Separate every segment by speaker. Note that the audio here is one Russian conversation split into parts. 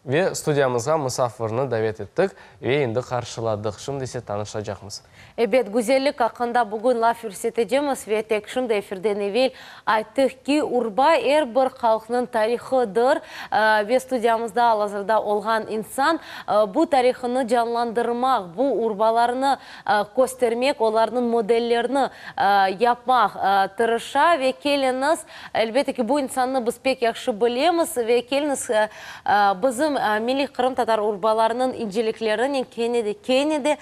Speaker 1: Ve stüdyamızga misafirni davet ettik ve endi karşıladık. Şimdi ise tanışacakmız.
Speaker 2: Evet, güzellik hakkında bugün laf ürseteceğimiz ve tek şimdi efirden evvel ayttık ki Urba bir halkının tarihidir ve stüdyamızda hazırda olan insan bu tarihini canlandırmak, bu urbalarını göstermek, onların modellerini yapmak tırışa ve keliniz, elbette ki bu insanı biz pek yakşı bilemiz ve keliniz bizim Milli Kırım Tatar urbalarının inceliklerinin kenedi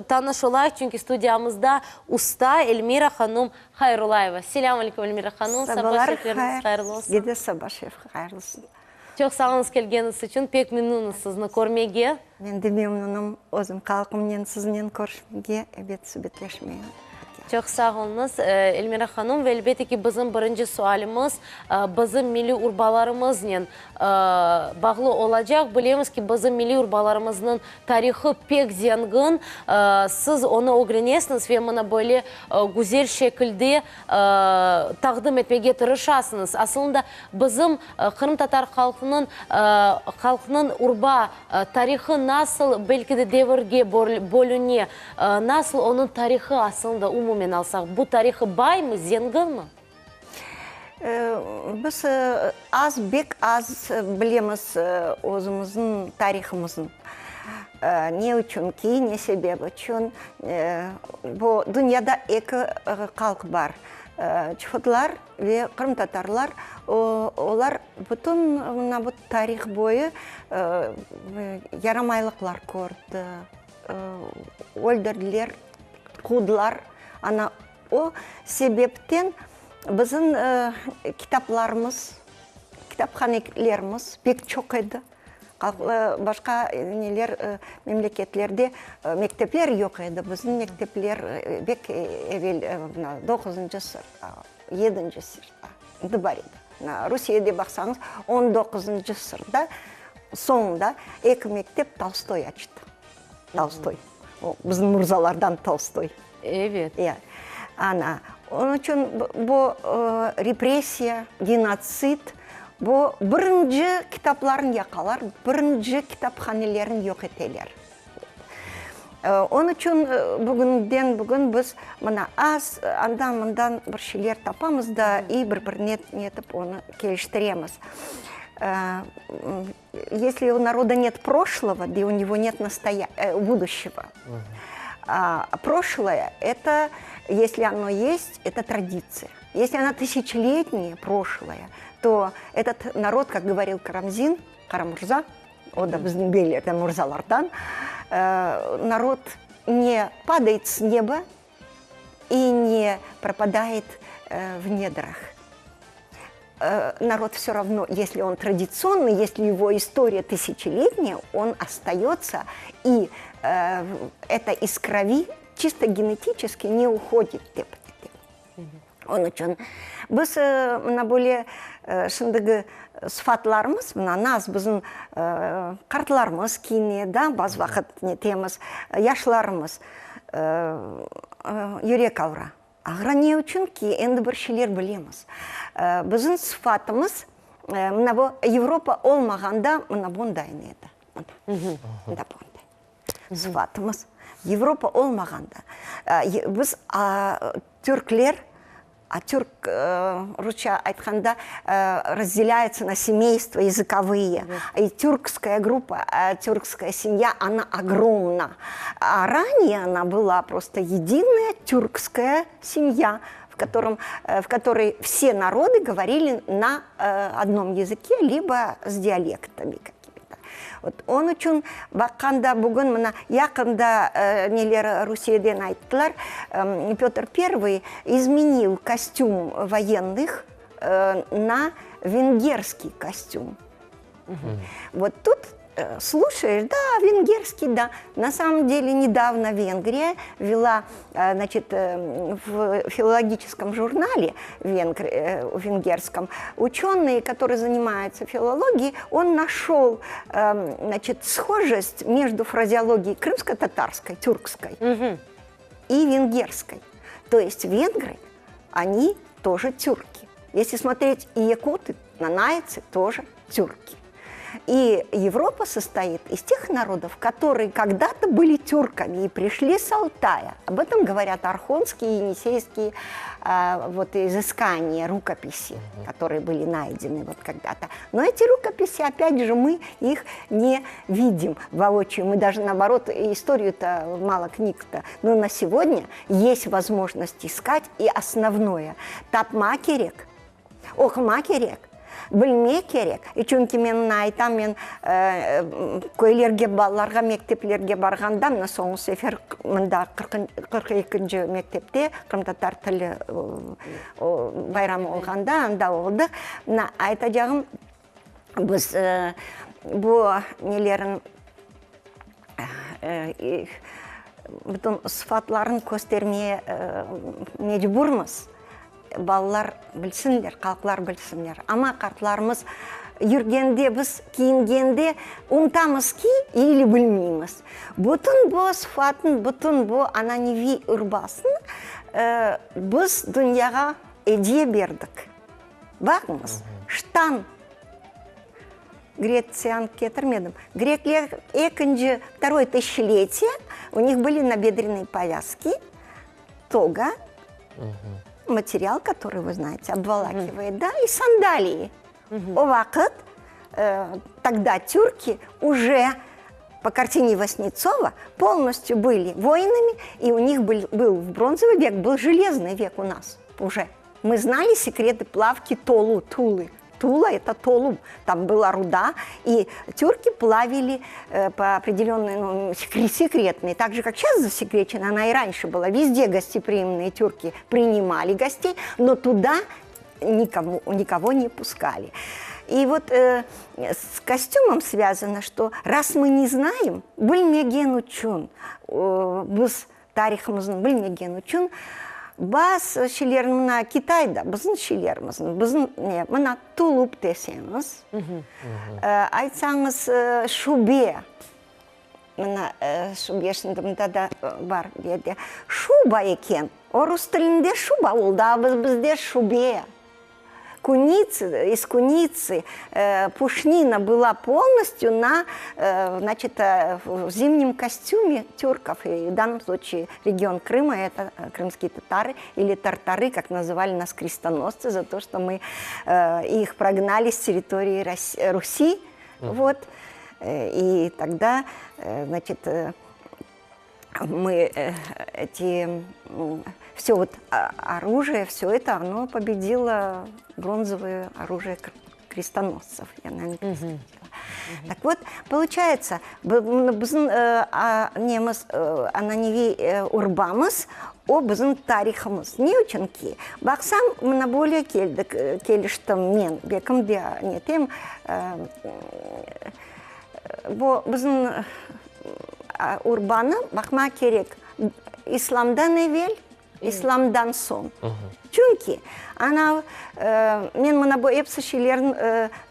Speaker 2: tanışılar. Çünkü stüdyamızda usta Elmira Hanım Hayrulayeva. Selamünaleyküm Elmira Hanım.
Speaker 3: Sabahlar
Speaker 2: hayırlı olsun.
Speaker 3: Gide sabah şef hayırlı olsun.
Speaker 2: Çok sağ olunuz gelgeniz için. Pek memnunuz sizni görmege.
Speaker 3: Ben de memnunum. Özüm kalkımnen sizinle görüşmege, evet sübetleşmeye.
Speaker 2: Çok sağ olunuz Elmira Hanım ve elbette ki bizim birinci sualimiz bizim milli urbalarımızla bağlı olacak. Bilemiz ki bizim milli urbalarımızın tarihi pek zengin. Siz onu öğrenirsiniz ve bana böyle güzel şekilde takdim etmeye tırışasınız. Aslında bizim Kırım Tatar halkının urba tarihi nasıl belki de devirge bölünüyor, nasıl onun tarihi aslında umumen alsak, bu tarihi bay mı, zengin mi?
Speaker 3: Biz bek az bilemiz özümüzün tarihimizin. Ne için ki, ne sebep için? Bu dünyada iki halk var. Çufutlar ve Kırım Tatarlar. Onlar bütün bu tarih boyu yaramaylıklar gördü. Öldürdüler, kudlar. Ana o sebepten bizim kitaplarımız, kitaphanelerimiz pek çok idi. Başka neler memleketlerde mektepler yok idi. Bizim mektepler pek evvel 9. sırda, 7. sırda var idi. Rusya'da baksanız 19. sırda sonunda ek mektep Tolstoy açtı. Tolstoy. Bizim Murzalardan Tolstoy.
Speaker 2: Evet.
Speaker 3: Yani, onun için bu represiya, genotsid, bu birinci kitapların yakalar, birinci kitaphanelerin yok eteler. Onun için bugün biz az andan bir şeyler tapamız da iyi birbirine netip onu geliştiremiz. Если у народа нет прошлого, да у него нет будущего. Прошлое – это, если оно есть, это традиция. Если она тысячелетнее прошлое, то этот народ, как говорил Карамзин, Карамурза, Ода Бзнбели, это Мурзалардан, народ не падает с неба и не пропадает в недрах. Народ все равно, если он традиционный, если его история тысячелетняя, он остается, и это из крови чисто генетически не уходит. Onun için biz böyle şimdi sıfatlarımız, naz bizim kartlarımız kine da bazı vakit ne temiz yaşlarımız yürek avra. Ağra ne için ki endi bir şeyler bilemiz. Bizim sıfatımız bu Avrupa olmaganda bundayın edi. Sıfatımız Avrupa olmaganda. Biz Türkler, Türk Rusça aytkanda разделяется на семейства языковые. И тюркская группа, тюркская семья, она огромна. А ранее она была просто единая тюркская семья, в которой все народы говорили на одном языке, либо с диалектами. Onun için bakanda bugün yakında neler Rusya'dan ayttılar, Петр I изменил костюм военных на венгерский костюм. Вот тут слушаешь, да, венгерский, да. На самом деле недавно Венгрия вела, значит, в филологическом журнале венгерском ученые, которые занимаются филологией, он нашел, значит, схожесть между фразеологией крымско-татарской, тюркской и венгерской. То есть венгры, они тоже тюрки. Если смотреть и якуты, нанайцы тоже тюрки. И Европа состоит из тех народов, которые когда-то были тюрками и пришли с Алтая. Об этом говорят архонские и енисейские вот, изыскания, рукописи, которые были найдены вот когда-то. Но эти рукописи, опять же, мы их не видим воочию. Мы даже, наоборот, историю-то мало книг-то. Но на сегодня есть возможность искать. И основное – тапма керек, оқыма керек, білме керек. Чүнки мен айтам, мен көйлерге, балаларға, мектеплерге барғанда, мына соңғы сефер мында 42-ші мектепте қырым-татар тілі байрамы болғанда, анда олдық. Мына айта жағым, біз бұл нелерін, бүтін sıfatlарын көстермeye mecburмыз. Балалар білсінлер, қалқылар білсінлер. Ама қартларымыз жүргенде, біз киінгенде ұмтамыз ки, или білмейміз. Бүтін бұл sıfatын, бүтін бұл ананеви ұрбасын біз дүнияға әдие бердік. Бақыңыз, штан. Грециян кетірмедім. Греклер второе тысячелетие, у них были набедренные повязки, тога, материал, который, вы знаете, обволакивает, да, и сандалии. Овакат, тогда тюрки уже по картине Васнецова полностью были воинами, и у них был в бронзовый век, был железный век у нас уже. Мы знали секреты плавки Тулы. Тула – это Толу, там была руда, и тюрки плавили по определенной, секретной, так же, как сейчас засекречена, она и раньше была. Везде гостеприимные тюрки принимали гостей, но туда никого не пускали. И вот с костюмом связано, что раз мы не знаем, білмеген учун, біз тарихымыздың білмеген учун, бас шилерін мына Китайда, біздің шилеріміздің, мына тулуп десеңіз, айтсаңыз шубе, мына шубешіндімді да бар деді, шуба екен, орыс тілінде шуба, ол да бізде шубе. Из куницы пушнина была полностью значит, в зимнем костюме тюрков. И в данном случае регион Крыма – это крымские татары или тартары, как называли нас крестоносцы, за то, что мы их прогнали с территории Руси. Вот. И тогда, значит, мы все вот оружие, все это, оно победило бронзовое оружие крестоносцев. Я, наверное, крестила. Так вот, получается, немыз ананеви урбамыз, о біздің тарихымыз. Не үшін ки? Бақсам, мына более келіштім мен, бекімде нетем, біздің урбаны бақма керек исламдан евел, исламдан сон. Чүнки, ана мен мына бұл эпсішелерін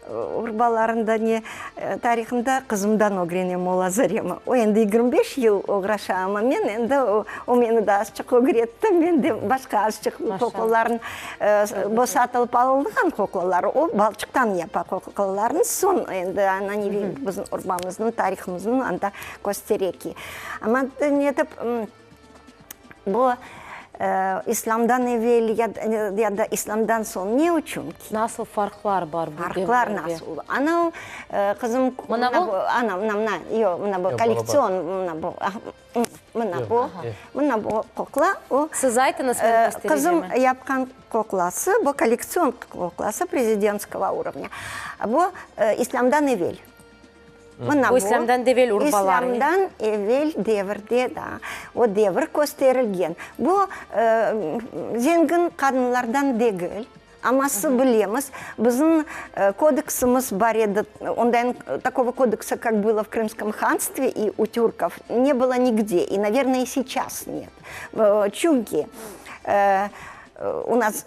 Speaker 3: урбаларында не тарихында қызымдан огренем олазарема. О, енді 25 ел оғраша, ама мен енді о мені да ашчық огретті, мен де башқа ашчық қоқыларын босатылып алылған қоқылары, о балчықтан япа қоқыларын сон, енді ана не біздің урбамыздың, тарихымыздың анда көстереки. Ама нетіп, бұл исламдан евел, я да исламдан сон не учунки.
Speaker 2: Насыл фарқлар бар?
Speaker 3: Фарқлар насыл. Анау қызым...
Speaker 2: Мына бұл?
Speaker 3: Мына бұл коллекцион, мына бұл қоқла.
Speaker 2: Сіз айтыңыз мен көстерегеме.
Speaker 3: Қызым япқан қоқласы, бұл коллекцион қоқласы президентского уровня. Бұл исламдан евел.
Speaker 2: Исламдан девел урбалар.
Speaker 3: Исламдан евел деверде, да. О девер көстерілген. Бұл зенгін қадынлардан дегіл. Амасы білеміз, біздің кодексымыз бар еді, ондай такого кодекса, как было в Крымском ханстве и у тюрков, не было нигде, и, наверное, и сейчас нет. Чунки. У нас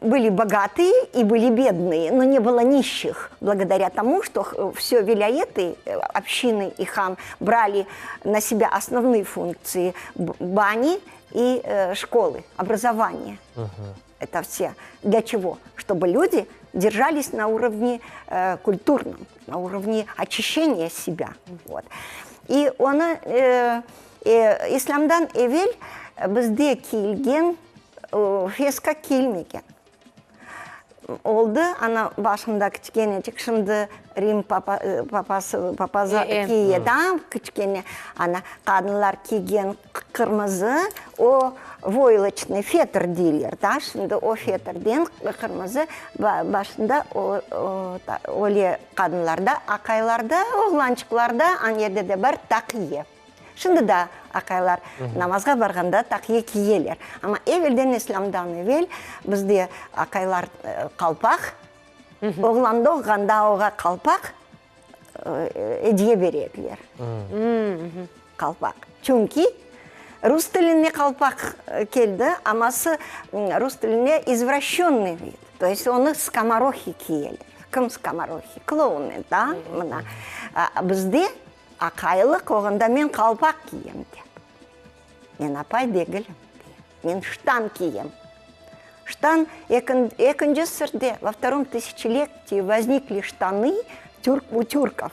Speaker 3: были богатые и были бедные, но не было нищих, благодаря тому, что все вилаяты, общины и хан брали на себя основные функции бани и школы, образования. это все. Для чего? Чтобы люди держались на уровне культурном, на уровне очищения себя. Вот. И он, исламдан эвел, бізде киілген феска киілмеген. Олды, ана башында кішкене шынды Рим папаза киеді, кішкене ана қадынлар киген қырмызы, о войлочный фетр дейлер, да, шынды о фетрден қырмызы башында оле қадынларда, ақайларда, оғланчықларда, анерде де бар тақие. Шынды да ақайлар намазға барғанда тақие киелер. Ама евелден исламдан евел бізде ақайлар қалпақ, оғланды оғанда оға қалпақ әдие береділер. Қалпақ. Чүнки рус тіліне қалпақ келді, амасы рус тіліне извращенный вид. То есть оны скоморохи киелер. Кім скоморохи? Клоуны, да? Бізде ақайлық оғында мен қалпақ кием деп. Мен апай дегілім. Мен штан кием. Штан екінші сірде, во втором тысячелетии возникли штаны у тюрков.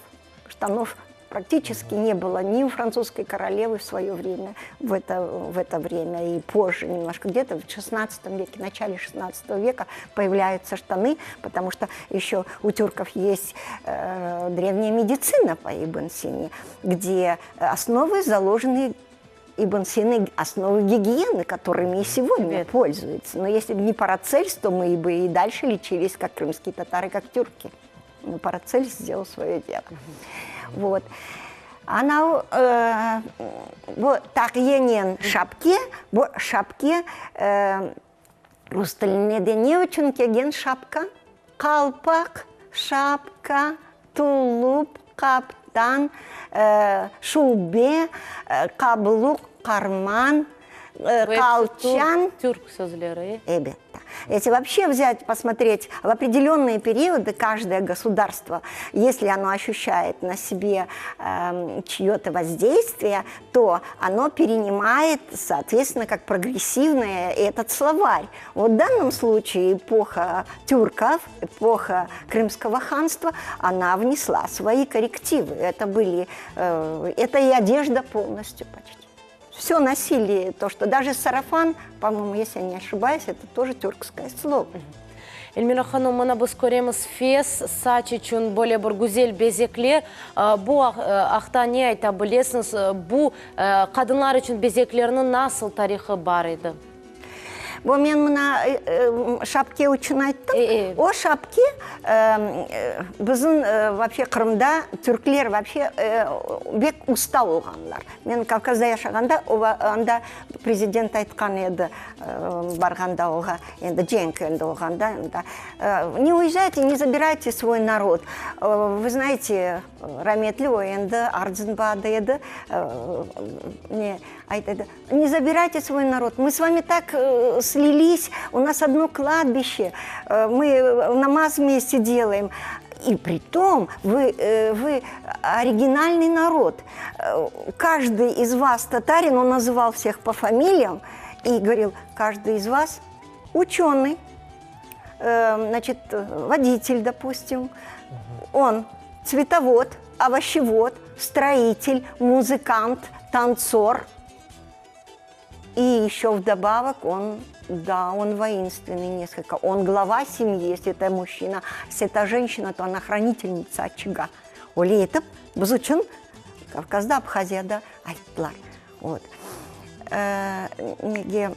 Speaker 3: Штанов практически не было ни у французской королевы в свое время, в это время и позже немножко, где-то в 16 веке, начале 16 века появляются штаны, потому что еще у тюрков есть древняя медицина по Ибн Сине, где основы заложены Ибн Сины, основы гигиены, которыми и сегодня пользуются. Но если бы не Парацельс, то мы бы и дальше лечились, как крымские татары, как тюрки. Но Парацельс сделал свое дело. Вот. Она вот так енен шапке, рустыльнеде не очень кеген шапка, қалпақ, шапка, тулуп, каптан, шубе, каблук, карман, колчан.
Speaker 2: Тюрк сөзлері.
Speaker 3: Если вообще взять, посмотреть в определенные периоды каждое государство, если оно ощущает на себе чье-то воздействие, то оно перенимает, соответственно, как прогрессивное этот словарь. Вот в данном случае эпоха тюрков, эпоха Крымского ханства, она внесла свои коррективы. Это и одежда полностью почти. Все носили, то, что даже сарафан, по-моему, если я не ошибаюсь, это тоже тюркское слово.
Speaker 2: Эльмира ханым, мына біз көреміз фес, сач үшін более бір гүзел безеклер. Бұ ақта не айта білесіңіз, бұ қадынлар үшін безеклерінің насыл тарихы бар еді?
Speaker 3: Бұл мен мына шапке үшін айттым. О шапке біздің вообще Қырымда түркілер вообще бек уста болғанлар. Мен Кавказда яшағанда, анда президент айтқан еді, барғанда оға, енді женк енді оғанда, не уезжайте, не забирайте свой народ. Вы знаете, раметлі енді Ардзинбада еді, не забирайте свой народ. Мы с вами так слились, у нас одно кладбище, мы намаз вместе делаем. И при том вы оригинальный народ. Каждый из вас татарин, он называл всех по фамилиям и говорил, каждый из вас ученый, значит, водитель, допустим, он цветовод, овощевод, строитель, музыкант, танцор. И еще вдобавок он воинственный несколько. Он глава семьи, если это мужчина. Если это женщина, то она хранительница очага. Оле етіп, біз үшін Кавказда, Абхазияда айттылар. Вот. Неге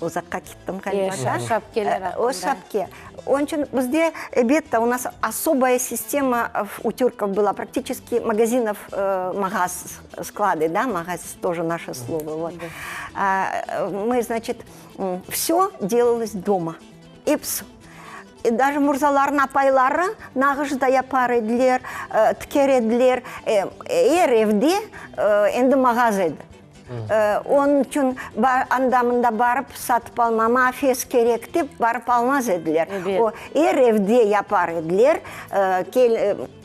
Speaker 3: ұзаққа кеттім қалипада.
Speaker 2: Шапкелер
Speaker 3: О шапке. Он бізде у нас особая система у тюрков была, практически магазинов, магаз, склады, да, магаз тоже наше слово. Вот. Мы, значит, все делалось дома. И даже мурзаларна апайлары нағыжда япар еділер, тікер еділер, евде енді магаз еді. Он чун андамында барып сатып алмама фес керек деп барып алмаз еділер. Евде япар еділер.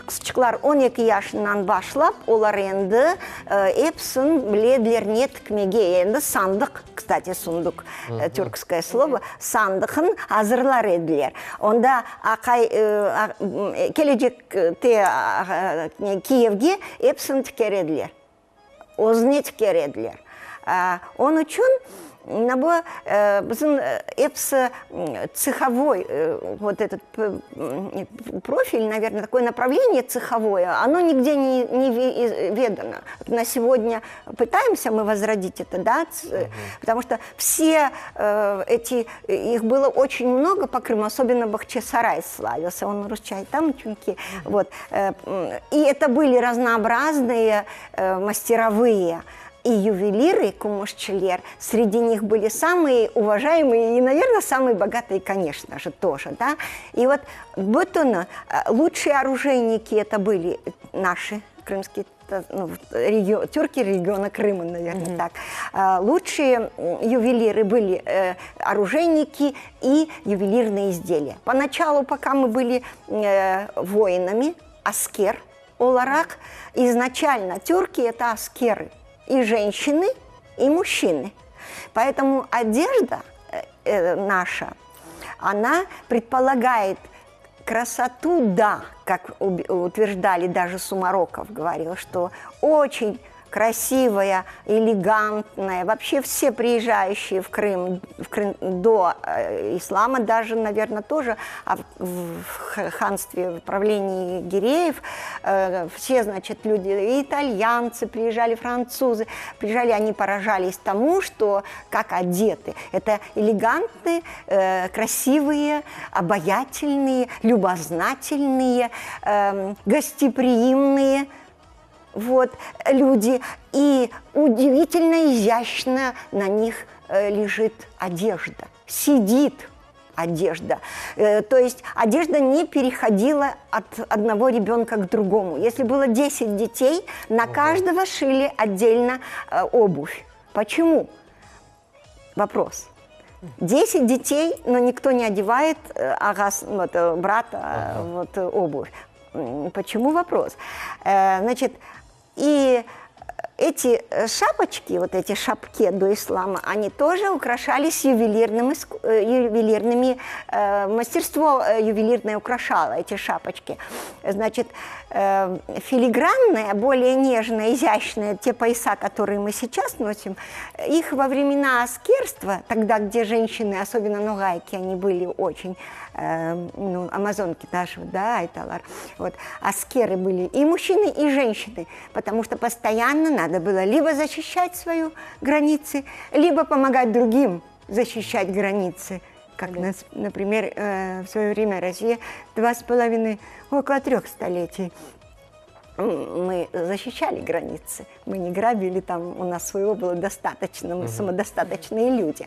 Speaker 3: Кызчыклар 12 яшынан башлап, олар енді эпсын біледілер не тікмеге. Енді сандық, кстати, сундук, тюркское слово, сандықын азырлар еділер. Онда кележек Киевге эпсын тікер еділер. Озне тікер еділер. Он үшін біздің эпсы цеховой, вот этот профиль, наверное, такое направление цеховое, оно нигде не ведано. На сегодня пытаемся мы возродить это, да, потому что все их было очень много по Крыму, особенно Бахчисарай славился, он Русчай, там чунки, вот. И это были разнообразные мастеровые. И ювелиры, кумушчелер, среди них были самые уважаемые и, наверное, самые богатые, конечно же, тоже, да. И вот Бутуна, лучшие оружейники это были наши крымские, тюрки региона Крыма, наверное, так. Лучшие ювелиры были оружейники и ювелирные изделия. Поначалу, пока мы были воинами, аскер, оларак, изначально тюрки это аскеры. И женщины, и мужчины. Поэтому одежда наша, она предполагает красоту, да, как утверждали даже Сумароков, говорил, что очень красивая, элегантная. Вообще все приезжающие в Крым до ислама, даже, наверное, тоже в ханстве, в правлении гиреев, все, значит, люди, и итальянцы приезжали, французы приезжали, они поражались тому, что как одеты. Это элегантные, красивые, обаятельные, любознательные, гостеприимные, вот, люди, и удивительно изящно на них лежит одежда, сидит одежда. То есть одежда не переходила от одного ребенка к другому. Если было 10 детей, на каждого шили отдельно обувь. Почему? Вопрос. 10 детей, но никто не одевает брата обувь. Почему вопрос? Значит, и эти шапочки, вот эти шапки до ислама, они тоже украшались ювелирными, мастерство ювелирное украшало эти шапочки. Значит, филигранные, более нежные, изящные, те пояса, которые мы сейчас носим, их во времена аскерства, тогда, где женщины, особенно ногайки, они были очень, амазонки нашего, да, Айталар, вот, аскеры были и мужчины, и женщины, потому что постоянно надо было либо защищать свои границы, либо помогать другим защищать границы. Как, например, в свое время Россия 2,5, около 3 столетий мы защищали границы, мы не грабили, там у нас своего было достаточно, мы самодостаточные люди.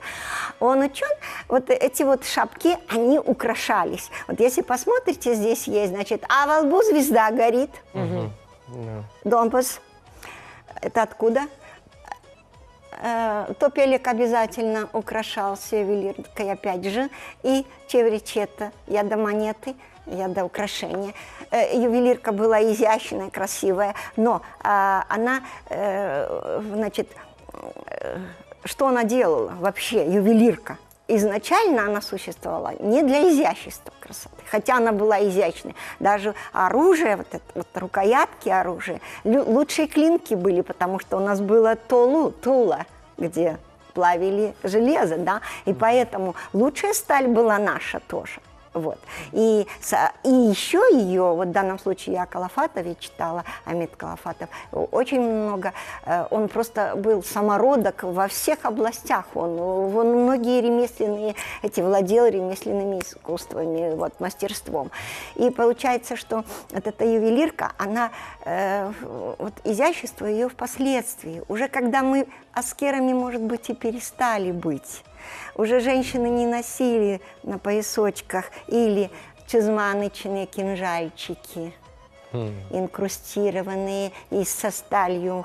Speaker 3: Он учен, вот эти вот шапки, они украшались. Вот если посмотрите, здесь есть, значит, а во лбу звезда горит. Домпас. Это откуда? Топелек обязательно украшался ювелиркой, опять же, и чевричета, яда монеты, яда украшения. Ювелирка была изящная, красивая, но она, значит, что она делала вообще, ювелирка? Изначально она существовала не для изящества красоты, хотя она была изящной. Даже оружие, вот это вот рукоятки оружия, лучшие клинки были, потому что у нас было Тула, где плавили железо, да, и поэтому лучшая сталь была наша тоже. Вот. И еще ее, вот в данном случае я о Калафатове читала, Амид Калафатов, очень много, он просто был самородок во всех областях, он многие ремесленные, владел ремесленными искусствами, вот, мастерством. И получается, что вот эта ювелирка, она, вот изящество ее впоследствии, уже когда мы аскерами, может быть, и перестали быть, уже женщины не носили на поясочках или чизманычные кинжальчики, инкрустированные и со сталью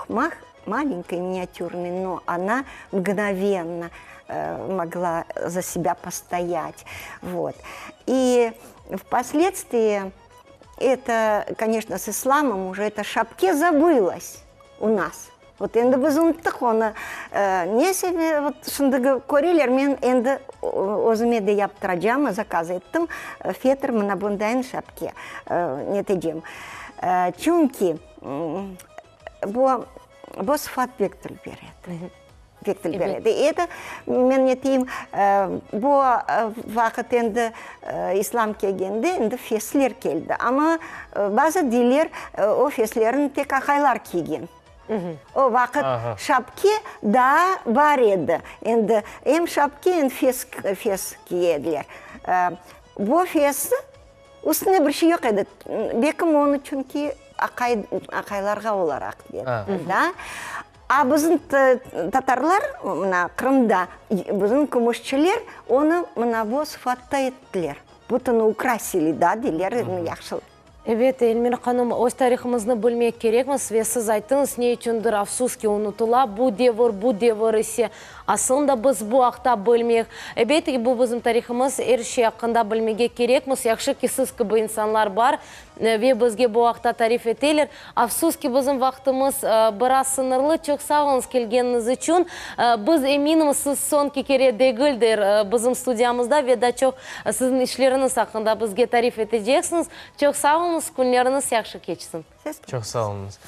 Speaker 3: маленькой, миниатюрной, но она мгновенно могла за себя постоять. Вот. И впоследствии это, конечно, с исламом уже эта шапке забылась у нас. Вот енді біз ұмыттық оны не себебі вот шындығы көрелер, мен енді өзіме де яптырacağım, заказ еттім фетр мына бұндайын шапке нетедем. Çünkü bu sıfat vektor berеді. Vektor berеді. Это мен нетейім, bu вақыт енді ислам келгенде енді феслер келді. Ama bazı diller o feslerin tek ақайлар киген. O вақыт шапке да бар еді. Енді шапке, фес киеділер. Bu fesi үстіне бір şey yok еді. Бекім оны çünkü ақайларға оларақ деді. А біздің татарлар, Крымда, біздің күмісшілер оны бұл sıfatта еттілер. Бұтыны украсили, да, делер, яқшыл.
Speaker 2: Evet, Elmira Hanım, öz tariximizni bilmek kerekmiz ve siz aytdınız, ne üçündür afsuski unutula, bu devir ise aslında biz bu vaqtda bilmek. Elbette ki bu bizim tariximiz, her şey hakkında bilmege kerekmiz. Yaxşı ki siz gibi insanlar var ve bizge bu vaqtda tarif eteler. Afsuski bizim vaxtımız biraz sınırlı. Çok sağ olunuz kelgeniniz için. Biz eminimiz siz sonki kere değildir bizim studiyamızda ve da çok sizin işleriniz hakkında bizge tarif edeceksiniz. Çok sağ olunuz, günleriniz yaxşı geçsin.
Speaker 1: Çok sağ olunuz.